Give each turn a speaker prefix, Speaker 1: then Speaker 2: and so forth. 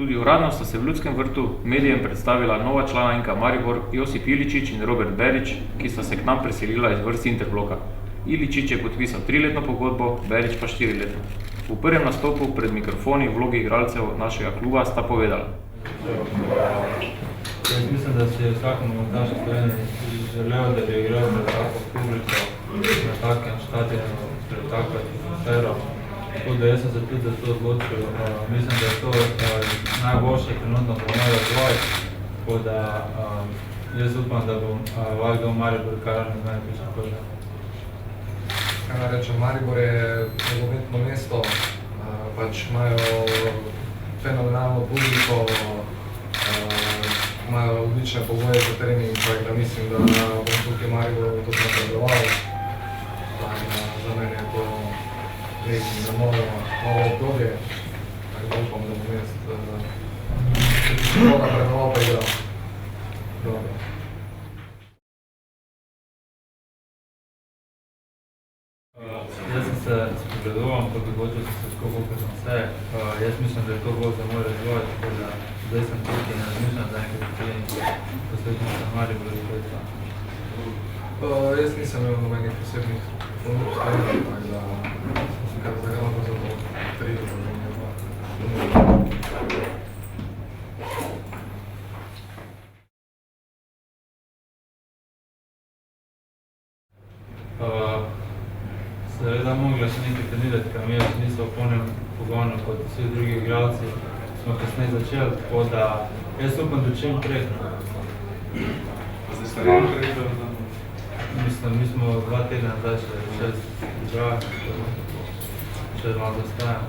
Speaker 1: Tudi uradno sta se v Ljudskem vrtu medijem predstavila nova člana NK Maribor Josip Iličić in Robert Berić, ki sta se k nam preselila iz vrst Interbloka. Iličić je podpisal 3-letno pogodbo, Berić pa 4-letno. V prvem nastopu pred mikrofoni v vlogi igralcev našega kluba sta povedala.
Speaker 2: Jaz mislim, da si vsakemu od naših Sloveniji želel, da bi igral pred tako publiko, na takem stadionu, pred tako atmosfero. Tako da jaz sem se tudi za to odločil. Mislim, da je to najboljše trenutno za moj razvoj. Tako da jaz upam, da bom valjal v Maribor, kar ne znam pričakuje.
Speaker 3: Kaj naj rečem, Maribor je nogometno mesto, pač imajo fenomenalno publiko, imajo odlične pogoje za trening, tako da mislim, da bom tukaj v Mariboru tudi napredoval. Za mene je to nekaj za novo obdobje, tako da upam, da bom jaz napredoval pa igral. Dobro.
Speaker 2: Jaz sem se spogledoval, ampak odločil sem se skopo kot sem vse. Jaz mislim, da je to bolj za moj razvoj, tako da zdaj sem tukaj in razmišljam za nekaj treningu, poslednjo sem Maribor izgledal.
Speaker 3: Jaz nisem imel nobenih posebnih ponudb, tako da sem kar zagrano za to 3
Speaker 2: Seveda mogla še nekaj trenirati, ker mi jaz niso v polnem pogonu kot vsi drugi igralci. Smo kasneje začeli, tako da jaz upam, da čim prej.
Speaker 3: Zdaj ste rekli prej, da
Speaker 2: Mislim, mi smo 2 tedna zdaj še igrali, še malo zastajamo.